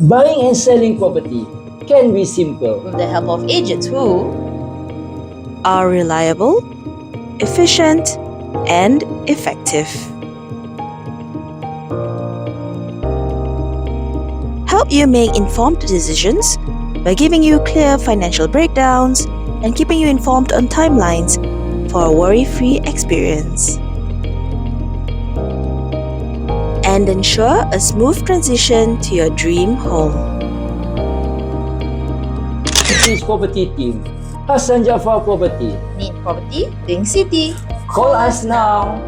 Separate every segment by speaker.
Speaker 1: Buying and selling property can be simple.
Speaker 2: with the help of agents who
Speaker 3: are reliable, efficient, and effective. Help you make informed decisions by giving you clear financial breakdowns and keeping you informed on timelines for a worry-free experience. And ensure a smooth transition to your dream home.
Speaker 1: Siti's property team. Hassan Jaafar Property.
Speaker 2: need property, think Siti.
Speaker 1: Call us now.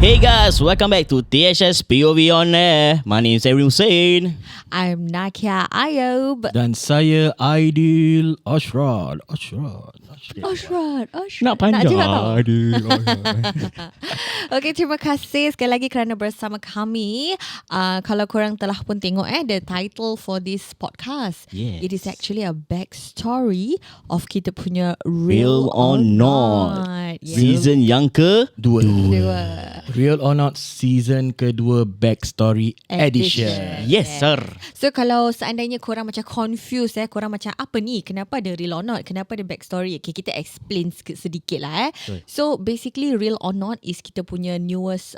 Speaker 4: Hey guys, welcome back to THS POV on Air. My name is Erin Hussein.
Speaker 5: I'm Nakia Ayub.
Speaker 6: Dan saya Aidil Ashrad.
Speaker 4: Nak panjang.
Speaker 5: Nak juga tau.
Speaker 6: Aidil.
Speaker 5: Okay, terima kasih sekali lagi kerana bersama kami. Kalau korang telah pun tengok the title for this podcast.
Speaker 4: Yes.
Speaker 5: It is actually a backstory of kita punya
Speaker 4: Real or Not.
Speaker 5: Yeah.
Speaker 4: Season yang
Speaker 6: Dua.
Speaker 5: Dua.
Speaker 6: Real or Not season kedua backstory edition.
Speaker 4: Yes sir.
Speaker 5: So kalau seandainya korang macam confused korang macam apa ni, kenapa ada real or not, kenapa ada backstory, okay, kita explain sedikit lah So basically real or not is kita punya newest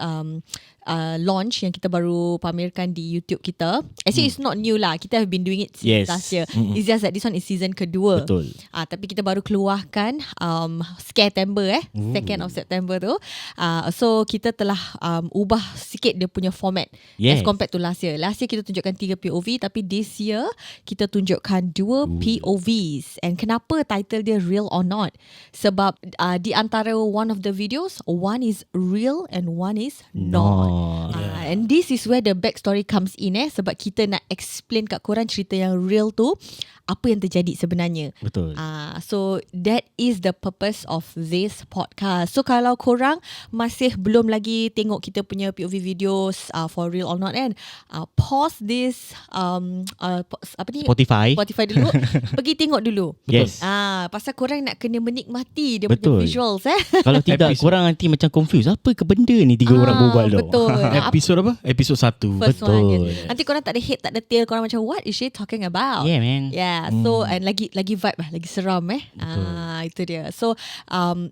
Speaker 5: launch yang kita baru pamerkan di YouTube kita. Actually it's not new lah, kita have been doing it since last year. It's just that this one is season kedua.
Speaker 4: Betul.
Speaker 5: Tapi kita baru keluarkan September 2nd of September tu. So kita telah ubah sikit dia punya format as compared to last year. Last year kita tunjukkan 3 POV, tapi this year kita tunjukkan 2 POVs. And kenapa title dia Real or Not? Sebab di antara one of the videos, one is real and one is not. And this is where the backstory comes in sebab kita nak explain kat korang cerita yang real tu apa yang terjadi sebenarnya.
Speaker 4: Betul.
Speaker 5: So that is the purpose of this podcast. So kalau korang masih belum lagi tengok kita punya POV videos for Real or Not pause this apa ni,
Speaker 4: Spotify
Speaker 5: dulu. Pergi tengok dulu.
Speaker 4: Yes.
Speaker 5: Pasal korang nak kena menikmati dia
Speaker 4: Betul.
Speaker 5: punya visuals
Speaker 4: Kalau tidak korang nanti macam confused. Apa ke benda ni tiga orang berbual tu?
Speaker 5: Betul.
Speaker 6: Episod apa? Episod 1.
Speaker 5: First
Speaker 4: Betul.
Speaker 5: one. Nanti korang tak ada head, tak ada tail, korang macam what is she talking about?
Speaker 4: Yeah man.
Speaker 5: Yeah, so and lagi vibe lagi seram itu dia. So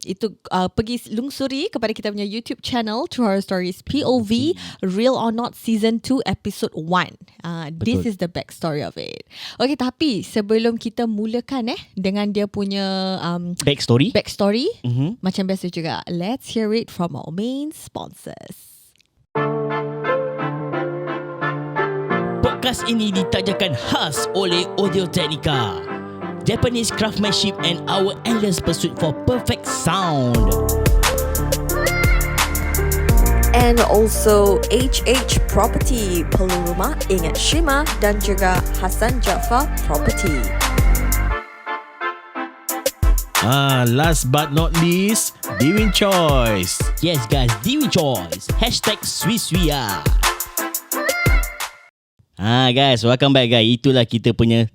Speaker 5: itu pergi lungsuri kepada kita punya YouTube channel True Horror Stories POV Real or Not Season 2 Episode 1. This is the backstory of it. Okay, tapi sebelum kita mulakan dengan dia punya
Speaker 4: Backstory.
Speaker 5: macam biasa juga, let's hear it from our main sponsors.
Speaker 4: Podcast ini ditajakan khas oleh Audio Technica, Japanese craftsmanship and our endless pursuit for perfect sound.
Speaker 3: And also HH Property, perlu rumah ingat Hasyimah, dan juga Hassan Jaafar Property.
Speaker 6: Last but not least, DeeWin Choice.
Speaker 4: Yes guys, DeeWin Choice. #SweetSweeya. Guys, welcome back guys. Itulah kita punya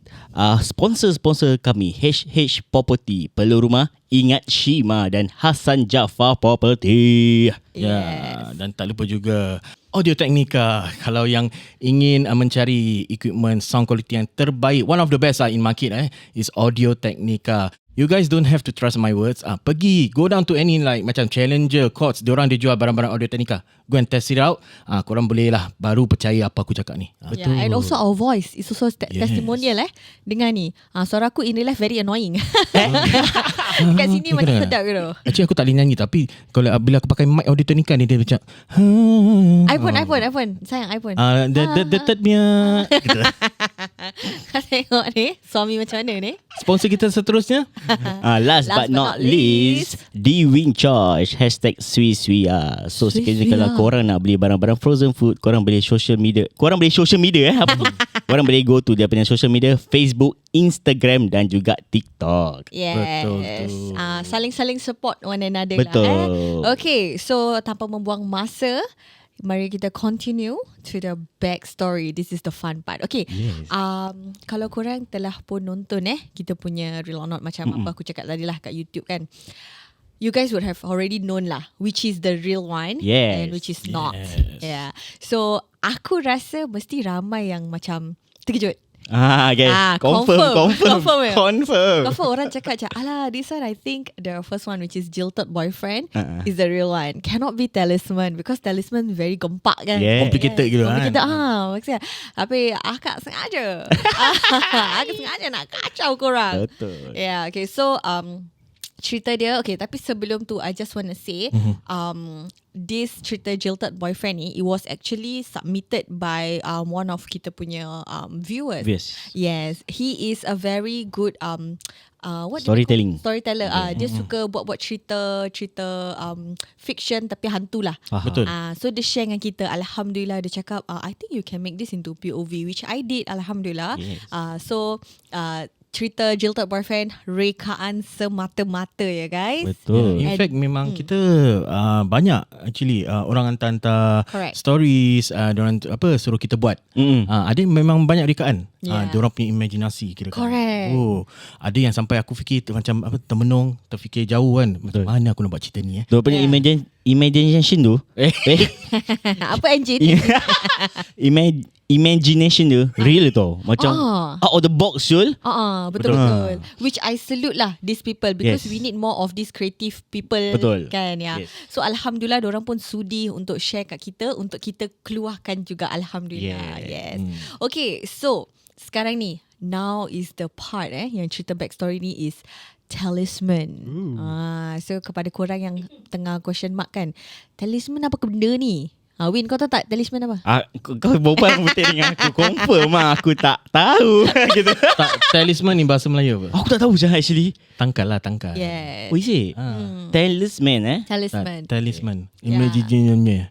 Speaker 4: sponsor kami, HH Property, perlu rumah ingat Hasyimah, dan Hassan Jaafar Property.
Speaker 6: Ya, dan tak lupa juga Audio Technica. Kalau yang ingin mencari equipment sound quality yang terbaik, one of the best in market is Audio Technica. You guys don't have to trust my words. Pergi, go down to any like macam Challenger, Courts, diorang dia jual barang-barang Audio Technica. Go and test it out. Korang boleh lah baru percaya apa aku cakap ni.
Speaker 5: Yeah, and also our voice is also testimonial dengan ni. Suara aku in real life very annoying. Kat sini macam sedap ke tu.
Speaker 6: Actually aku tak boleh nyanyi, tapi kalau bila aku pakai mic Audio Technica ni dia macam
Speaker 5: iPhone. Sayang iPhone.
Speaker 6: The third punya.
Speaker 5: Kau tengok ni, suami macam mana ni?
Speaker 6: Sponsor kita seterusnya.
Speaker 4: Last but not least, DeeWin Choice #sui. So sekiranya kalau korang nak beli barang-barang frozen food, korang boleh social media. Korang Korang boleh go to dia punya social media, Facebook, Instagram dan juga TikTok.
Speaker 5: Yes.
Speaker 6: Betul tu.
Speaker 5: Saling-saling support one another
Speaker 4: Betul.
Speaker 5: lah. Okay, so tanpa membuang masa, mari kita continue to the backstory. This is the fun part. Okay.
Speaker 6: Yes.
Speaker 5: Kalau korang telah pun nonton kita punya Real or Not macam apa aku cakap tadi lah kat YouTube kan. You guys would have already known lah which is the real one and which is not. Yeah. So aku rasa mesti ramai yang macam terkejut.
Speaker 4: Okay. Confirm.
Speaker 5: Confirm orang cakap macam, alah, this one I think the first one which is Jilted Boyfriend is the real one. Cannot be Talisman because Talisman very gempak kan.
Speaker 6: Complicated gitu kan.
Speaker 5: Complicated maksudnya. Tapi akak sengaja. Aku sengaja nak kacau korang.
Speaker 4: Betul.
Speaker 5: Yeah, okay. So cerita dia, okay, tapi sebelum tu I just want to say this cerita Jilted Boyfriend ni, it was actually submitted by one of kita punya viewers. Yes, he is a very good storyteller. Dia suka buat cerita fiction tapi hantu lah.
Speaker 6: Betul.
Speaker 5: So dia share dengan kita, alhamdulillah, dia cakap I think you can make this into POV, which I did, alhamdulillah. So cerita Jilted Boyfriend rekaan semata-mata ya guys.
Speaker 6: Betul. In fact memang kita banyak actually orang hantar stories, diorang suruh kita buat. Ada yang memang banyak rekaan. Diorang punya imajinasi kira-kira.
Speaker 5: Correct.
Speaker 6: Ada yang sampai aku fikir macam termenung, terfikir jauh kan. Macam mana aku nak buat cerita ni
Speaker 4: Diorang punya imagination tu.
Speaker 5: Apa engine?
Speaker 4: Imagination tu real tau. Macam out of the box Syul.
Speaker 5: Betul. Which I salute lah these people because we need more of these creative people.
Speaker 4: Betul.
Speaker 5: Kan ya. So alhamdulillah diorang pun sudi untuk share kat kita, untuk kita keluarkan juga, alhamdulillah. Yes. Okay, so sekarang ni, now is the part yang cerita backstory ni is Talisman. So kepada korang yang tengah question mark kan, Talisman apa ke benda ni? Win, kau tahu tak Talisman apa?
Speaker 4: Kau berbual betul dengan aku. Confirm aku tak tahu. Gitu.
Speaker 6: Talisman ni bahasa Melayu apa?
Speaker 4: Aku tak tahu je actually.
Speaker 6: Tangkal lah, tangkal.
Speaker 5: Yes.
Speaker 4: Oh, is it? Talisman
Speaker 5: Talisman.
Speaker 6: Imagination.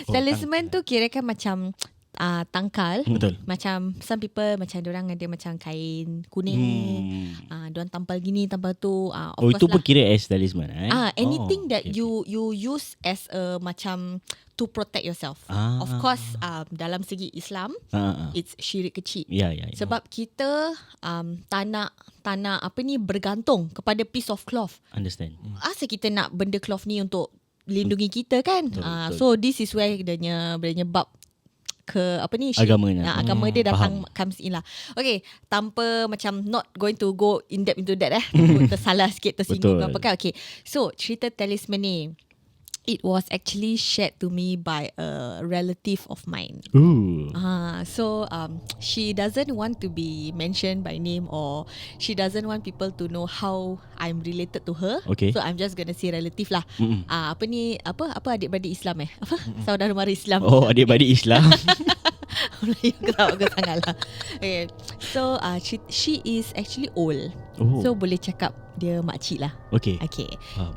Speaker 5: Talisman tu kira kan macam tangkal.
Speaker 6: Betul.
Speaker 5: Macam some people macam diorang ada macam kain kuning. Diorang tampal gini, tampal tu.
Speaker 4: Itu pun kira as talisman.
Speaker 5: Anything that you use as a macam to protect yourself. Of course dalam segi Islam it's syirik kecil. Sebab kita tak nak apa ni bergantung kepada piece of cloth.
Speaker 4: Understand.
Speaker 5: Asal kita nak benda cloth ni untuk lindungi kita kan.
Speaker 4: Betul.
Speaker 5: So this is where dia bab ke apa ni
Speaker 4: agamanya.
Speaker 5: Agama dia datang comes in lah. Okay, tanpa macam not going to go in depth into that tersalah sikit, tersinggung apa kan. Okay, so cerita Talisman ni, it was actually shared to me by a relative of mine. So she doesn't want to be mentioned by name, or she doesn't want people to know how I'm related to her.
Speaker 4: Okay.
Speaker 5: So I'm just gonna say relative lah. Apa ni, apa adik-beradik Islam apa? Saudara mara Islam.
Speaker 4: Oh, adik-beradik Islam.
Speaker 5: Melayu ketawa sangat lah. Okay. So she is actually old. So boleh cakap dia makcik lah. Okay.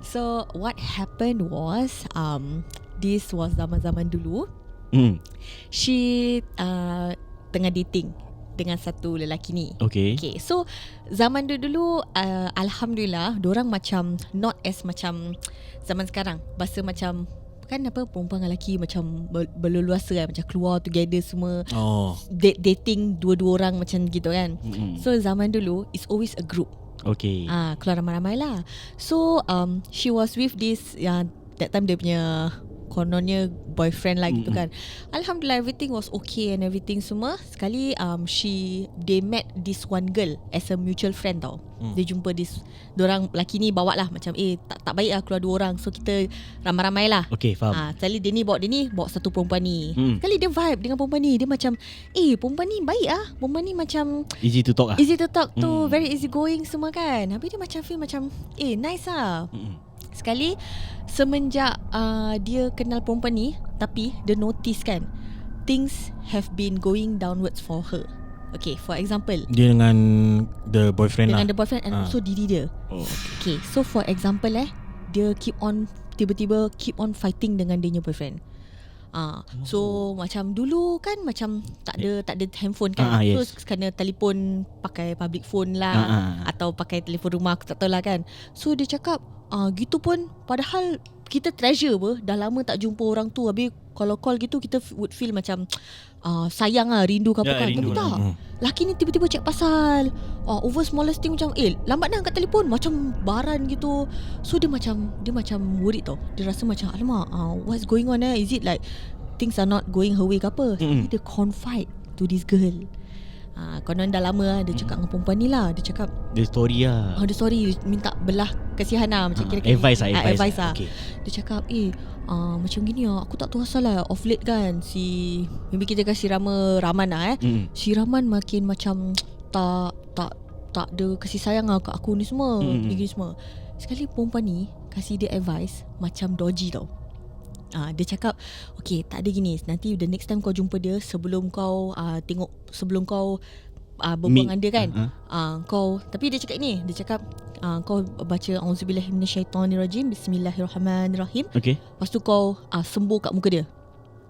Speaker 5: So what happened was this was zaman-zaman dulu. She tengah dating dengan satu lelaki ni. Okay. So zaman dulu alhamdulillah dorang macam not as macam zaman sekarang. Bahasa macam kan apa, perempuan dengan lelaki macam berleluasa kan, macam keluar together semua. Dating dua-dua orang macam gitu kan. So zaman dulu it's always a group. Keluar ramai-ramai lah. So she was with this that time dia punya kononnya boyfriend lah gitu kan. Alhamdulillah everything was okay and everything semua. Sekali they met this one girl as a mutual friend tau. Dia jumpa diorang lelaki ni bawa lah macam tak baik lah keluar 2 orang, so kita ramai-ramai lah.
Speaker 4: Okay, faham.
Speaker 5: Sekali dia ni bawa satu perempuan ni. Sekali dia vibe dengan perempuan ni. Dia macam perempuan ni baik lah, perempuan ni macam
Speaker 4: Easy to talk lah.
Speaker 5: easy to talk to, very easy going semua kan. Habis dia macam feel macam nice lah. Sekali semenjak dia kenal perempuan ni, tapi dia notice kan things have been going downwards for her. Okay, for example,
Speaker 6: Dia dengan the boyfriend
Speaker 5: dengan
Speaker 6: lah.
Speaker 5: the boyfriend and also diri dia.
Speaker 6: Oh,
Speaker 5: Okay, so for example dia tiba-tiba keep on fighting dengan dia punya boyfriend. So macam dulu kan macam tak ada handphone kan.
Speaker 4: Yes.
Speaker 5: So kena telefon pakai public phone lah, atau pakai telefon rumah, aku tak tahu lah kan. So dia cakap gitu pun padahal kita treasure apa, dah lama tak jumpa orang tu. Habis kalau call gitu kita would feel macam sayang lah, rindu ke apa kan. Tapi tak, laki ni tiba-tiba cek pasal over smallest thing, macam lambat dah angkat telefon, macam baran gitu. So dia macam worried tau. Dia rasa macam alamak, what's going on is it like things are not going her way ke apa. Jadi dia confide to this girl. Konon dah lama lah dia cakap dengan perempuan ni lah. Dia cakap
Speaker 4: The story lah.
Speaker 5: dia sorry, minta belah kasihan lah, macam kira
Speaker 4: advice lah.
Speaker 5: lah.
Speaker 4: Okay.
Speaker 5: Dia cakap macam gini lah, aku tak tahu asal lah off late kan maybe kita kasi Raman lah si Raman makin macam tak ada kasih sayang lah kat aku ni semua, gini semua. Sekali perempuan ni kasih dia advice macam dodgy tau. Dia cakap okay, tak ada gini, nanti the next time kau jumpa dia, sebelum kau berbual dengan dia kan, kau, tapi dia cakap ni, dia cakap kau baca auzubillahi minasyaitonirrajim, bismillahirrahmanirrahim.
Speaker 4: Okay.
Speaker 5: Lepas tu kau sembuh kat muka dia.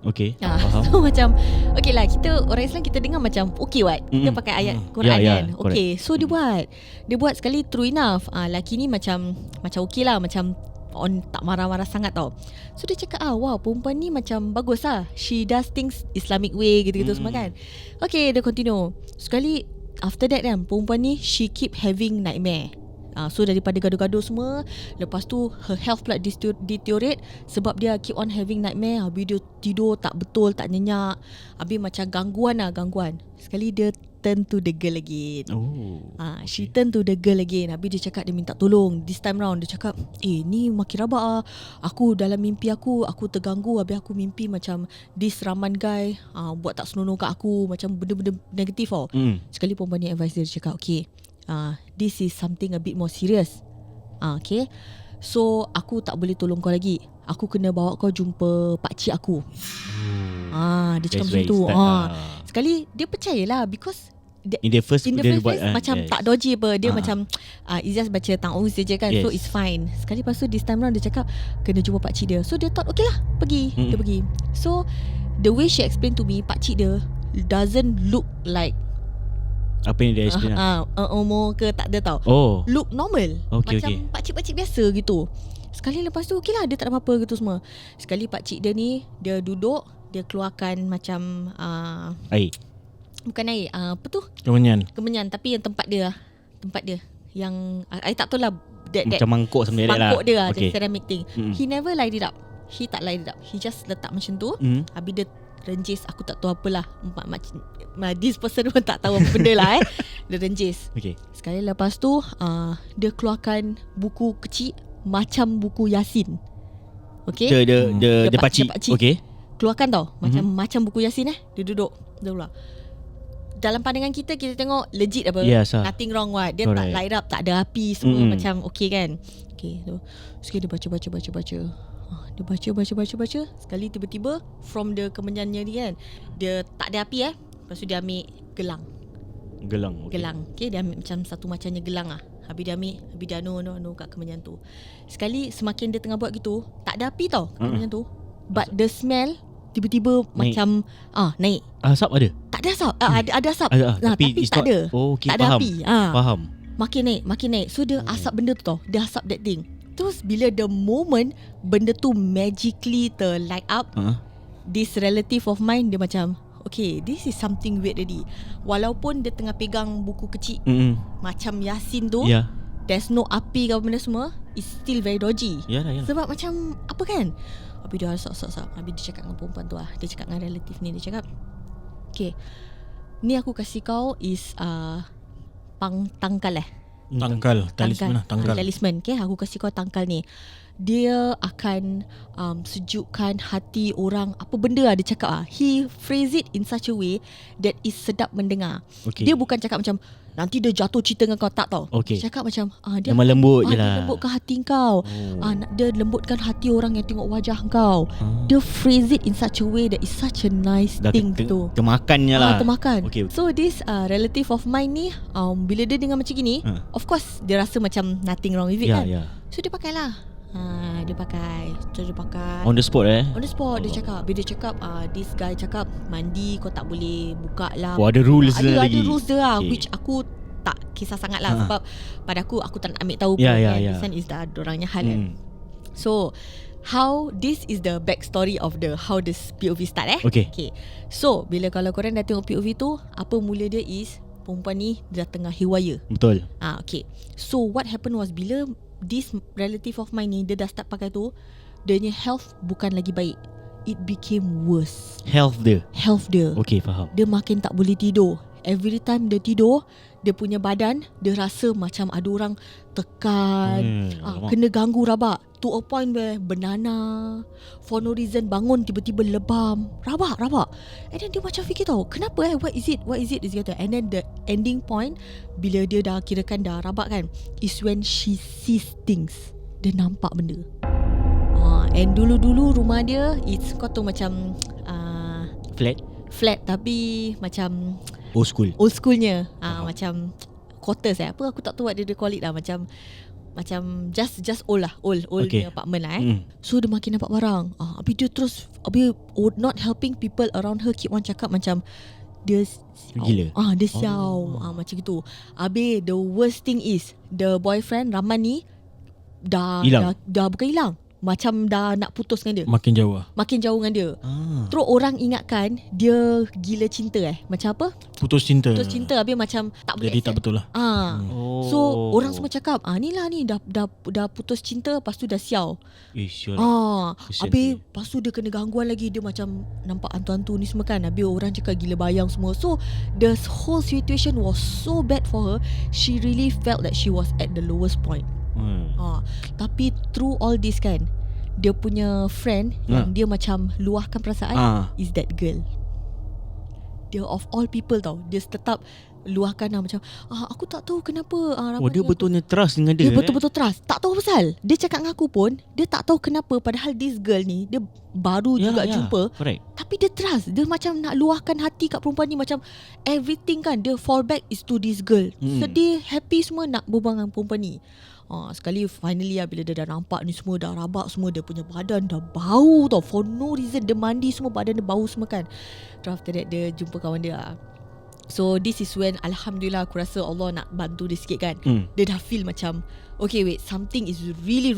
Speaker 4: Okay, faham.
Speaker 5: So macam okay lah, kita orang Islam kita dengar macam okay what, kita pakai ayat Quran kan. Okay, so dia buat sekali, true enough laki ni macam okay lah, macam tak marah-marah sangat tau. So dia cakap wow, perempuan ni macam bagus lah, she does things Islamic way gitu-gitu semua kan. Okay, dia continue. Sekali after that kan, perempuan ni she keep having nightmare. So daripada gaduh-gaduh semua, lepas tu her health pula deteriorate sebab dia keep on having nightmare. Habis dia tidur tak betul, tak nyenyak. Habis macam gangguan. Sekali dia turn to the girl again. She turn to the girl again. Habis dia cakap dia minta tolong. This time round dia cakap ni makin rabak aku dalam mimpi aku terganggu. Habis aku mimpi macam this Raman guy buat tak senonoh kat aku, macam benda-benda negatif tau. Sekali perempuan ni advice dia cakap okay, this is something a bit more serious. Okay, so aku tak boleh tolong kau lagi, aku kena bawa kau jumpa pakcik aku. Dia cakap macam tu. Sekali dia percayalah, because
Speaker 4: in the first
Speaker 5: place
Speaker 4: buat,
Speaker 5: macam tak dodgy apa. Dia macam Izzaz baca ta'awuz je kan. So it's fine. Sekali lepas tu this time round dia cakap kena jumpa pakcik dia. So dia thought okay lah, pergi. Dia pergi. So the way she explained to me, pakcik dia doesn't look like
Speaker 4: apa yang dia explain
Speaker 5: umur ke tak ada tau. Look normal, macam pakcik-pakcik biasa gitu. Sekali lepas tu okay lah, dia tak ada apa-apa gitu semua. Sekali pakcik dia ni, dia duduk, dia keluarkan macam
Speaker 4: air.
Speaker 5: Bukan air, apa tu? Kemenyan, tapi yang tempat dia yang I tak tahu lah
Speaker 4: macam mangkuk something like that lah.
Speaker 5: Mangkuk dia okay. Ceramic thing. He never light it up. He tak light it up. He just letak macam tu. Habis dia renjis, aku tak tahu apalah. This person pun tak tahu apa benda lah Dia renjis. Sekali lepas tu dia keluarkan buku kecil macam buku Yasin. Okay,
Speaker 4: the pakcik. Okay,
Speaker 5: keluarkan tau, macam buku Yasin. Dia duduk pula. Dalam pandangan kita tengok legit apa, nothing wrong what. Dia tak light up, tak ada api semua, macam okay kan. Okay, so sekali dia baca. Dia baca. Sekali tiba-tiba from the kemenyannya ni kan, dia tak ada api lepas tu dia ambil gelang. Okay, dia ambil macam satu macamnya gelang Habis dia ambil, habis dia anu kat kemenyan tu. Sekali semakin dia tengah buat gitu, tak ada api tau kemenyan tu, but the smell tiba-tiba naik. Macam naik.
Speaker 4: Asap ada?
Speaker 5: Tak ada asap. Ada asap.
Speaker 4: Tapi
Speaker 5: tak ada.
Speaker 4: Okay,
Speaker 5: tak ada
Speaker 4: faham.
Speaker 5: api.
Speaker 4: Faham.
Speaker 5: Makin naik. So dia asap benda tu tau. Dia asap that thing. Terus bila the moment benda tu magically light up, this relative of mine dia macam okay, this is something weird already. Walaupun dia tengah pegang buku kecil macam Yasin tu, there's no api ke apa benda semua, is still very dodgy.
Speaker 4: Yalah.
Speaker 5: Sebab macam apa kan. Habis dia sap. Habis dia cakap dengan perempuan tu Dia cakap dengan relatif ni. Dia cakap, okay, ni aku kasih kau is tangkal talisman. Okay, aku kasih kau tangkal ni. Dia akan sejukkan hati orang. Apa benda dia cakap He phrase it in such a way that is sedap mendengar. Dia bukan cakap macam nanti dia jatuh cinta dengan kau, tak tau. Dia cakap macam dia
Speaker 4: memang lembut je
Speaker 5: dia
Speaker 4: lah.
Speaker 5: lembutkan hati kau. Dia lembutkan hati orang yang tengok wajah kau. Dia phrase it in such a way that is such a nice thing tu.
Speaker 4: Termakannya lah.
Speaker 5: Termakan.
Speaker 4: Okay.
Speaker 5: So this relative of mine ni, bila dia dengar macam gini, of course dia rasa macam nothing wrong with it kan. So dia pakai lah. Dia pakai
Speaker 4: On the spot
Speaker 5: On the spot. Dia cakap, bila dia cakap this guy cakap, mandi kau tak boleh buka lah.
Speaker 4: Ada rules dia lagi.
Speaker 5: Ada rules dia lah, which aku tak kisah sangat lah. Sebab pada aku tak nak ambil tahu pun kan. This one is dorangnya hal kan. So how this is the backstory of how this POV start
Speaker 4: Okay.
Speaker 5: So bila kalau korang dah tengok POV tu, apa mula dia is perempuan ni dah tengah haywire.
Speaker 4: Betul.
Speaker 5: Okay. So what happened was, bila this relative of mine ni dia dah start pakai tu, dia punya health bukan lagi baik. It became worse.
Speaker 4: Health dia. Okay, faham.
Speaker 5: Dia makin tak boleh tidur. Every time dia tidur, dia punya badan, dia rasa macam ada orang tekan. Kena ganggu rabak. To a point where banana, for no reason bangun tiba-tiba lebam. Rabak. And then dia macam fikir tau, kenapa what is it dia kata. And then the ending point, bila dia dah kirakan dah rabak kan, is when she sees things. Dia nampak benda. And dulu-dulu rumah dia, it's kau tahu macam flat tapi macam
Speaker 4: old schoolnya.
Speaker 5: Macam quarters apa aku tak tahu what dia call it lah. Macam just old punya apartment lah So dia makin nampak barang. Habis dia terus not helping people around her, keep on cakap macam dia
Speaker 4: gila.
Speaker 5: Dia siau. Macam gitu. Habis the worst thing is, the boyfriend Rahman ni dah bukan hilang, macam dah nak putus dengan dia. Makin jauh dengan dia. Terus orang ingatkan dia gila cinta Macam apa? Putus cinta. Habis macam tak boleh. Jadi tak betul lah. So orang semua cakap ni dah putus cinta, lepas tu dah siau. Habis lepas tu dia kena gangguan lagi. Dia macam nampak hantu-hantu ni semua kan. Habis orang cakap gila bayang semua. So the whole situation was so bad for her. She really felt that she was at the lowest point. Tapi through all this kan, dia punya friend yang dia macam luahkan perasaan is that girl. Dia of all people tau, dia tetap luahkan macam aku tak tahu kenapa
Speaker 4: dia betulnya trust dengan dia.
Speaker 5: Dia betul-betul trust. Tak tahu pasal. Dia cakap dengan aku pun, dia tak tahu kenapa, padahal this girl ni dia baru juga jumpa.
Speaker 4: Correct.
Speaker 5: Tapi dia trust. Dia macam nak luahkan hati kat perempuan ni. Macam everything kan, dia fall back is to this girl. Sedih, happy semua nak berbual dengan perempuan ni. Sekali finally bila dia dah nampak ni semua dah rabak semua, dia punya badan dah bau tau, for no reason. Dia mandi semua, badan dia bau semua kan. Terus after that dia jumpa kawan dia. So this is when alhamdulillah aku rasa Allah nak bantu dia sikit kan. Dia dah feel macam okay wait, something is really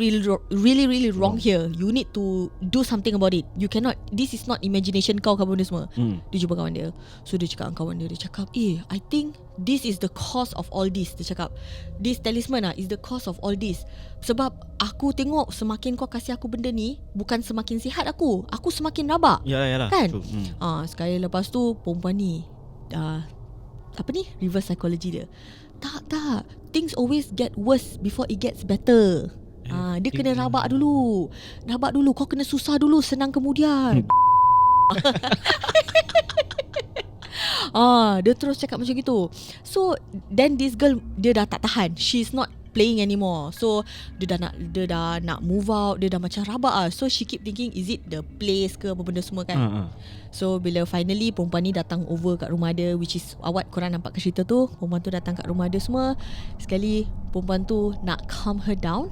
Speaker 5: wrong here. You need to do something about it. You cannot, this is not imagination kau benda semua. Dia jumpa kawan dia. So dia cakap dengan kawan dia, dia cakap I think this is the cause of all this. Dia cakap this talisman is the cause of all this. Sebab aku tengok semakin kau kasih aku benda ni, bukan semakin sihat aku semakin rabak.
Speaker 4: Yalah
Speaker 5: kan. Sekali lepas tu perempuan ni reverse psychology dia. Tak, things always get worse before it gets better. Dia kena rabak dulu. Kau kena susah dulu, senang kemudian. Dia terus cakap macam gitu. So then this girl, dia dah tak tahan. She's not playing anymore. So dia dah nak move out. Dia dah macam rabak So she keep thinking, is it the place ke apa benda semua kan. So bila finally perempuan ni datang over kat rumah dia, which is awak korang nampak ke cerita tu, perempuan tu datang kat rumah dia semua. Sekali perempuan tu nak calm her down.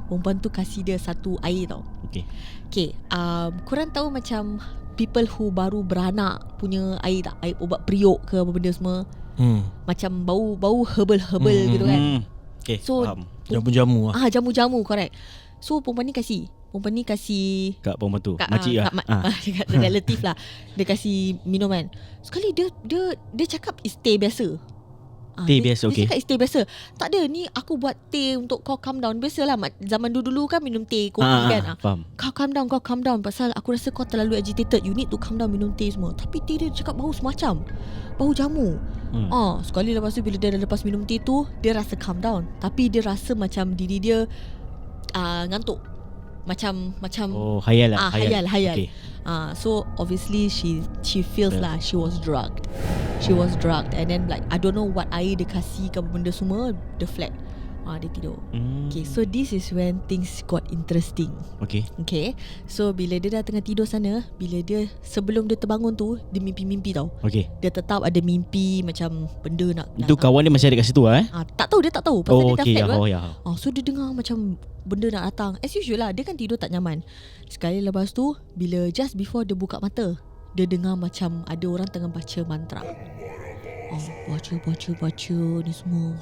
Speaker 5: Perempuan tu kasih dia satu air tau. Korang tahu macam people who baru beranak punya air tak? Air ubat periuk ke apa benda semua. Macam bau herbal gitu kan. So jamu-jamu jamu-jamu, correct. So perempuan ni kasih kat
Speaker 4: perempuan tu, makcik lah,
Speaker 5: kat relatif lah. Dia kasih minum kan. Sekali dia cakap is teh biasa.
Speaker 4: Teh biasa, okay.
Speaker 5: Dia cakap teh biasa. Tak ada, ni aku buat teh untuk kau calm down. Biasalah zaman dulu kan minum teh, kopi kan.
Speaker 4: Faham.
Speaker 5: Kau calm down. Pasal aku rasa kau terlalu agitated. You need to calm down, minum teh semua. Tapi teh dia cakap bau semacam bau jamu. Sekali lepas tu bila dia dah lepas minum teh tu, dia rasa calm down. Tapi dia rasa macam diri dia ngantuk. Macam
Speaker 4: Hayal lah.
Speaker 5: Hayal.
Speaker 4: Okay.
Speaker 5: So obviously she feels lah she was drugged. She was drugged. And then like I don't know what air dia kasih ke benda semua, dia flat. Dia tidur. Okay, so this is when things got interesting. Okay, so bila dia dah tengah tidur sana, bila dia sebelum dia terbangun tu, dia mimpi-mimpi tau.
Speaker 4: Okay.
Speaker 5: Dia tetap ada mimpi macam benda nak
Speaker 4: Itu kawan dia masih ada kat situ
Speaker 5: tak tahu, dia tak tahu pasal dia dah flat kan. So dia dengar macam benda nak datang. As usual lah, dia kan tidur tak nyaman. Sekali lepas tu, bila just before dia buka mata, dia dengar macam ada orang tengah baca mantra. Baca ni semua.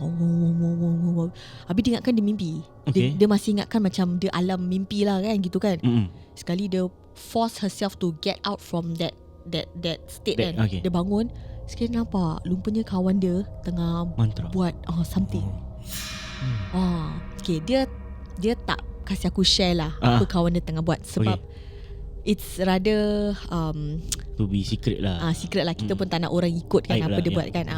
Speaker 5: Habis dia ingatkan dia mimpi. Dia masih ingatkan macam dia alam mimpi lah kan, gitu kan. Sekali dia force herself to get out from that state kan. Dia bangun, sekali nampak rupanya kawan dia tengah
Speaker 4: mantra
Speaker 5: buat something. Okay, dia tak kasih aku share lah apa kawan dia tengah buat. Sebab it's rather
Speaker 4: to be secret lah.
Speaker 5: Secret lah. Kita pun tak nak orang ikut kan apa dia buat kan.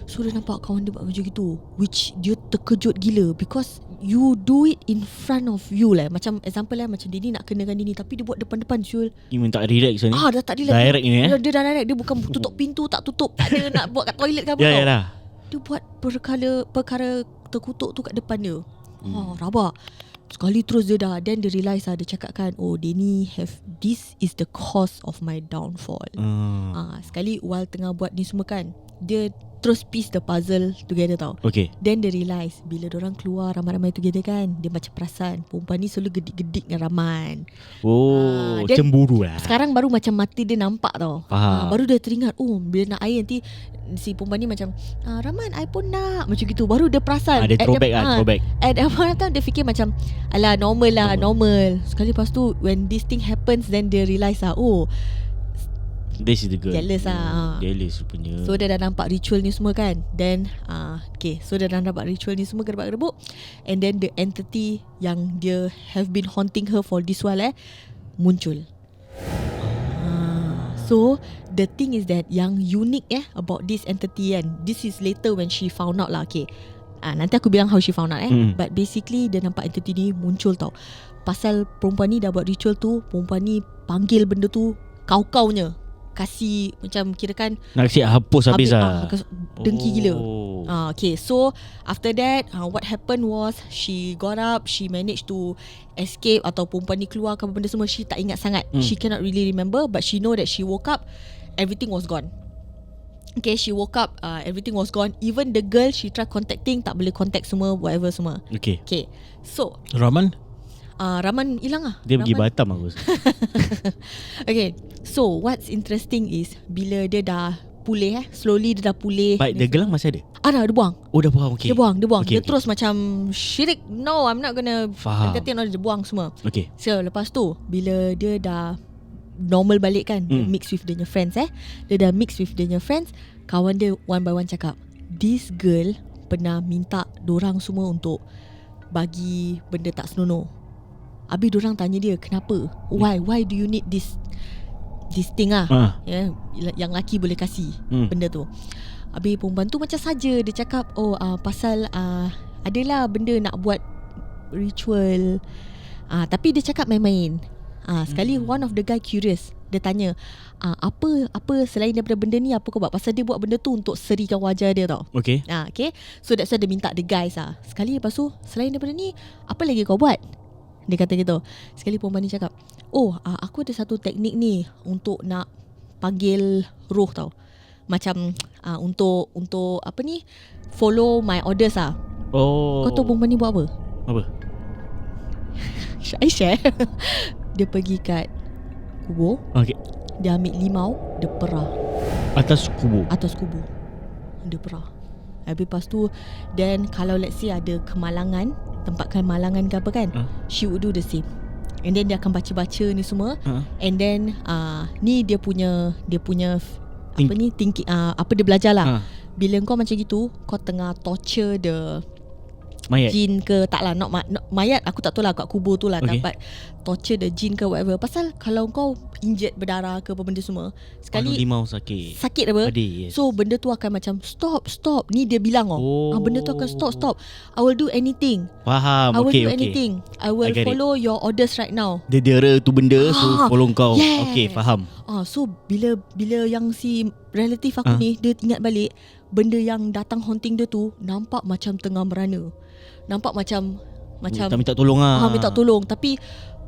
Speaker 5: So dia nampak kawan dia buat macam gitu, which dia terkejut gila, because you do it in front of you lah. Macam example lah, macam dia ni nak kenakan dia ni, tapi dia buat depan-depan Syul.
Speaker 4: You minta relax ni.
Speaker 5: Dah tak relax.
Speaker 4: Direct ni
Speaker 5: Dia dah direct. Dia bukan tutup pintu, tak tutup, tak ada nak buat kat toilet ke apa tau.
Speaker 4: Yalah.
Speaker 5: Dia buat perkara terkutuk tu kat depan dia. Rabak. Sekali terus dia dah, then dia realise dia cakap kan, dia ni this is the cause of my downfall. Sekali while tengah buat ni semua kan, dia terus piece the puzzle together tau. Then dia realise bila diorang keluar ramai-ramai together kan, dia macam perasan perempuan ni selalu gedik-gedik dengan Rahman.
Speaker 4: Cemburu lah.
Speaker 5: Sekarang baru macam mati dia nampak tau. Baru dia teringat, bila nak air nanti si perempuan ni macam Rahman, I pun nak, macam gitu. Baru dia perasan.
Speaker 4: Dia throwback throwback.
Speaker 5: At that point of time dia fikir macam alah normal. Sekali lepas tu when this thing happens, then dia realise
Speaker 4: this is the girl.
Speaker 5: Jealous
Speaker 4: Jealous rupanya.
Speaker 5: So dia dah nampak ritual ni semua kan. Then so dia dah nampak ritual ni semua gerbak-gerbuk. And then the entity yang dia have been haunting her for this while muncul. So the thing is that yang unique about this entity kan, this is later when she found out lah. Nanti aku bilang how she found out But basically dia nampak entity ni muncul tau. Pasal perempuan ni dah buat ritual tu, perempuan ni panggil benda tu kau-kaunya, kasih macam kirakan
Speaker 4: nak kasi hapus habis lah.
Speaker 5: Dengki gila. Okay, so after that what happened was she got up, she managed to escape, atau perempuan ni keluar ke benda semua, she tak ingat sangat. She cannot really remember, but she know that she woke up, everything was gone. Okay, she woke up, everything was gone. Even the girl she tried contacting, tak boleh contact semua, whatever semua. Okay, so
Speaker 6: Rahman
Speaker 5: hilang lah.
Speaker 4: Dia pergi Batam aku.
Speaker 5: Okay, so what's interesting is bila dia dah pulih slowly dia dah pulih.
Speaker 4: Baik, dia gelang masih ada?
Speaker 5: Dah, dia buang.
Speaker 4: Dah buang, okay.
Speaker 5: Dia buang.
Speaker 4: Okay,
Speaker 5: dia terus macam syirik. No, I'm not gonna entertain. Dia buang semua.
Speaker 4: Okay.
Speaker 5: So lepas tu bila dia dah normal balik kan, dia mix with dia punya friends Dia dah mix with dia punya friends. Kawan dia one by one cakap, this girl pernah minta dorang semua untuk bagi benda tak senonoh. Habis dorang tanya dia, kenapa? Why do you need this thing yang laki boleh kasih benda tu. Habis perempuan tu macam saja, dia cakap pasal adalah benda nak buat ritual. Tapi dia cakap main-main. Sekali one of the guy curious, dia tanya, apa selain daripada benda ni, apa kau buat? Pasal dia buat benda tu untuk serikan wajah dia tau. Okay. So that's why dia minta the guys Sekali lepas tu, selain daripada ni, apa lagi kau buat? Dia kata gitu. Sekali perempuan ni cakap, aku ada satu teknik ni untuk nak panggil roh tau. Macam untuk apa ni, follow my orders Kau tahu perempuan ni buat apa?
Speaker 4: Apa?
Speaker 5: I share. Dia pergi kat kubur. Dia ambil limau, dia perah
Speaker 4: Atas kubur. Dia perah. Habis lepas tu, then kalau let's say ada kemalangan, tempat kemalangan ke apa kan, she would do the same. And then dia akan baca-baca ni semua. And then ni dia punya apa ni, thinking, apa dia belajar lah.
Speaker 5: bila kau macam gitu, kau tengah torture the
Speaker 4: Mayat.
Speaker 5: jin ke, tak lah, not mayat aku tak tahu lah kat kubur tu lah,
Speaker 4: Okay.
Speaker 5: dapat torture the jin ke whatever. Pasal kalau kau injured berdarah ke apa benda semua, sekali
Speaker 4: limau sakit.
Speaker 5: sakit apa,
Speaker 4: Pedih, yes.
Speaker 5: so benda tu akan macam stop. Ni dia bilang benda tu akan stop. I will do anything.
Speaker 4: Faham.
Speaker 5: I will
Speaker 4: Okay,
Speaker 5: do
Speaker 4: okay.
Speaker 5: anything. I will
Speaker 4: I get it.
Speaker 5: follow your orders right now.
Speaker 4: Dia dera tu benda, so follow kau.
Speaker 5: yes.
Speaker 4: Okay, faham.
Speaker 5: So bila yang si relatif aku ni, dia ingat balik benda yang datang haunting dia tu nampak macam tengah merana. Nampak macam
Speaker 4: Tak minta tolong lah.
Speaker 5: minta tolong, tapi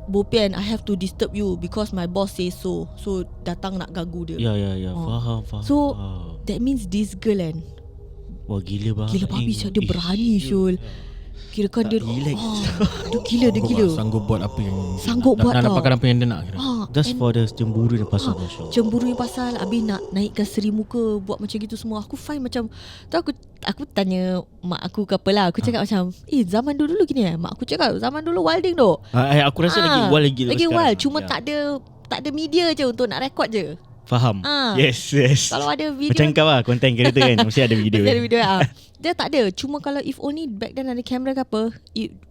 Speaker 5: bopian, I have to disturb you because my boss say so. So datang nak ganggu dia.
Speaker 4: Ya. Faham.
Speaker 5: So that means this girl kan,
Speaker 4: Wah, gila banget.
Speaker 5: gila babi Syul, dia berani Syul. Kirakan dia
Speaker 4: relax.
Speaker 5: Dia gila.
Speaker 6: Sanggup buat apa yang
Speaker 5: Sanggup buat
Speaker 6: nak
Speaker 5: tau.
Speaker 6: dapatkan apa yang dia nak kira.
Speaker 4: Just for the cemburu dan pasal Masya.
Speaker 5: Cemburu yang pasal habis nak naikkan seri muka, buat macam gitu semua. Aku find macam tu, aku tanya mak aku ke apa lah. Aku cakap macam zaman dulu gini mak aku cakap zaman dulu wilding tu.
Speaker 4: Aku rasa lagi wild lagi
Speaker 5: Lagi
Speaker 4: sekarang.
Speaker 5: wild. Cuma
Speaker 4: Ya.
Speaker 5: tak ada media je untuk nak rekod je.
Speaker 4: Faham.
Speaker 5: Yes. Kalau ada video,
Speaker 4: Macam kau lah, konten kreator kan, mesti ada video.
Speaker 5: mesti ada video dia tak ada. Cuma kalau if only back then ada kamera ke apa,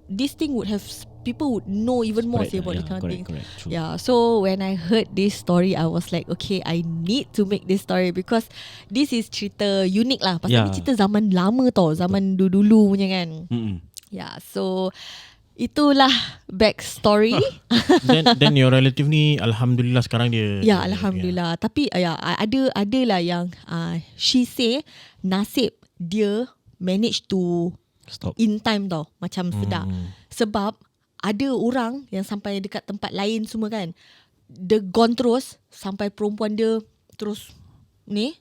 Speaker 5: this thing would have, people would know even more
Speaker 4: Correct,
Speaker 5: about
Speaker 4: yeah,
Speaker 5: this kind of thing.
Speaker 4: correct, true.
Speaker 5: Yeah, so when I heard this story, I was like, okay, I need to make this story because this is cerita unik lah. Pasal ni cerita zaman lama tau, zaman dulu punya kan. Yeah, so itulah backstory.
Speaker 6: then your relative ni alhamdulillah sekarang dia
Speaker 5: Ya, alhamdulillah. Tapi ada lah yang she say nasib dia manage to
Speaker 4: Stop.
Speaker 5: in time tau, macam sedar. Sebab ada orang yang sampai dekat tempat lain semua kan, dia gone terus sampai perempuan dia terus ni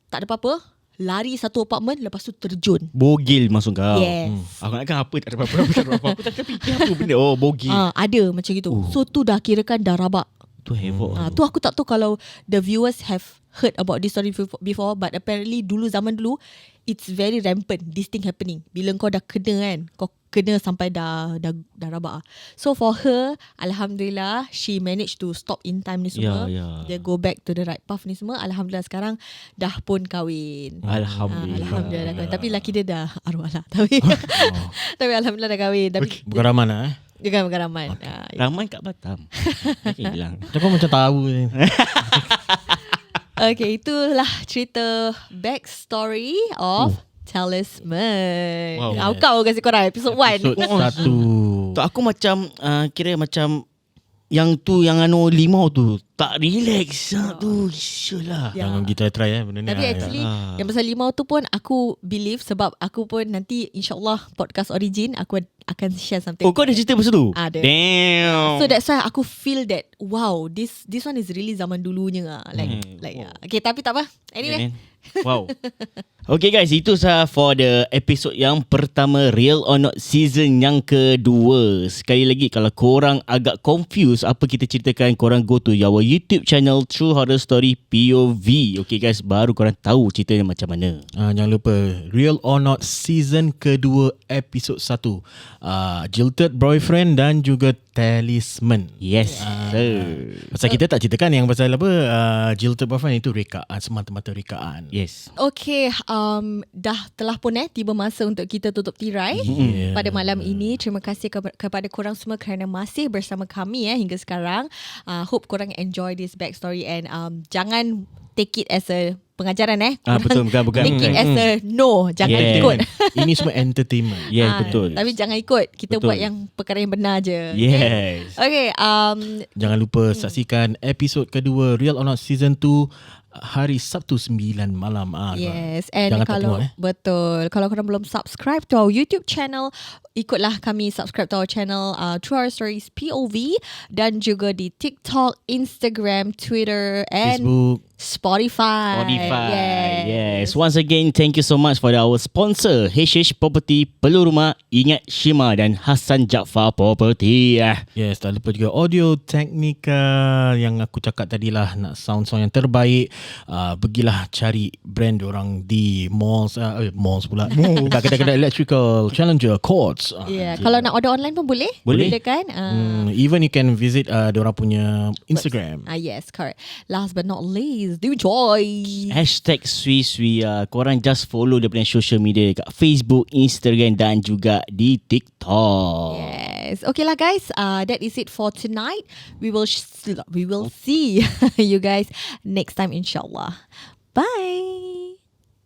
Speaker 5: tak ada apa-apa, lari satu apartment, lepas tu terjun.
Speaker 4: Bogil masuk kau.
Speaker 5: Yes.
Speaker 4: Aku nakkan apa tak ada apa-apa. Aku tak fikir apa benda. Oh, bogil.
Speaker 5: Ada macam gitu. So tu dah kirakan dah rabak.
Speaker 4: Tu havoc.
Speaker 5: Tu aku tak tahu kalau the viewers have heard about this story before, but apparently zaman dulu it's very rampant, this thing happening. Bila kau dah kena kan, kau kena sampai dah rabak. So for her, alhamdulillah, she managed to stop in time ni semua. Dia go back to the right path ni semua. Alhamdulillah sekarang dah pun kahwin. Alhamdulillah dah kahwin. Tapi lelaki dia dah arwah lah. Tapi alhamdulillah dah kahwin. Tapi
Speaker 6: bukan Rahman lah
Speaker 5: dia kan bukan Rahman.
Speaker 4: Ramai kat Batam. Okay, hilang.
Speaker 6: Kau macam tahu ni.
Speaker 5: Okay, itulah cerita backstory of Talisman.
Speaker 4: Wow.
Speaker 5: Kau kasi korang episode 1.
Speaker 6: Episode 1.
Speaker 4: Tu aku macam kira macam yang limau tu tak relax tu. Syalah.
Speaker 6: Jangan kita try benda ni.
Speaker 5: Tapi actually yang pasal limau tu pun aku believe, sebab aku pun nanti insyaAllah podcast Origin aku akan share something.
Speaker 4: Oh, kau ada cerita pasal tu?
Speaker 5: Ada.
Speaker 4: Damn.
Speaker 5: So that's why aku feel that wow, this one is really zaman dulunya lah. Okay, tapi tak apa. Anyway.
Speaker 4: Wow. Okay guys, itu sah for the episode yang pertama Real or Not season yang kedua. Sekali lagi, kalau korang agak confused apa kita ceritakan, korang go to our YouTube channel True Horror Story POV. Okay guys, baru korang tahu ceritanya macam mana.
Speaker 6: Jangan lupa Real or Not season kedua episode 1. Jilted Boyfriend dan juga Talisman.
Speaker 4: Yes sir.
Speaker 6: Pasal kita tak ceritakan yang pasal apa Jilted Boyfriend itu rekaan, semata-mata rekaan.
Speaker 4: Yes.
Speaker 5: Okay, dah telah pun tiba masa untuk kita tutup tirai pada malam ini. Terima kasih kepada korang semua kerana masih bersama kami hingga sekarang. Hope korang enjoy this backstory and jangan take it as a pengajaran
Speaker 4: Betul, bukan.
Speaker 5: Take it as a jangan ikut.
Speaker 6: Ini semua entertainment.
Speaker 4: Betul.
Speaker 5: Tapi jangan ikut. Kita buat yang perkara yang benar je.
Speaker 4: Yes.
Speaker 5: Okay.
Speaker 6: Jangan lupa saksikan episod kedua Real or Not season 2 hari Sabtu 9 malam.
Speaker 5: Yes. And
Speaker 6: jangan
Speaker 5: kalau
Speaker 6: tak tengok,
Speaker 5: betul, kalau korang belum subscribe to our YouTube channel, ikutlah kami subscribe to our channel True Horror Stories POV, dan juga di TikTok, Instagram, Twitter and
Speaker 6: Facebook,
Speaker 5: Spotify.
Speaker 4: Yes. Once again, thank you so much for our sponsor HH Property, Perlu Rumah, Ingat Hasyimah dan Hassan Jaafar Property.
Speaker 6: Yes, tak lupa juga Audio Technica yang aku cakap tadilah, nak sound yang terbaik. pergilah cari brand orang di malls pula. Kedai-kedai electrical, Challenger, Quartz.
Speaker 5: Kalau nak order online pun boleh.
Speaker 4: Boleh.
Speaker 5: Kan?
Speaker 6: Even you can visit diorang punya Instagram.
Speaker 5: Yes, correct. Last but not least, DeeWin Choice.
Speaker 4: #SweeSweeA. Korang just follow dia punya social media kat Facebook, Instagram dan juga di TikTok.
Speaker 5: Yes. Okay lah guys, that is it for tonight. We will see you guys next time inshallah. Bye.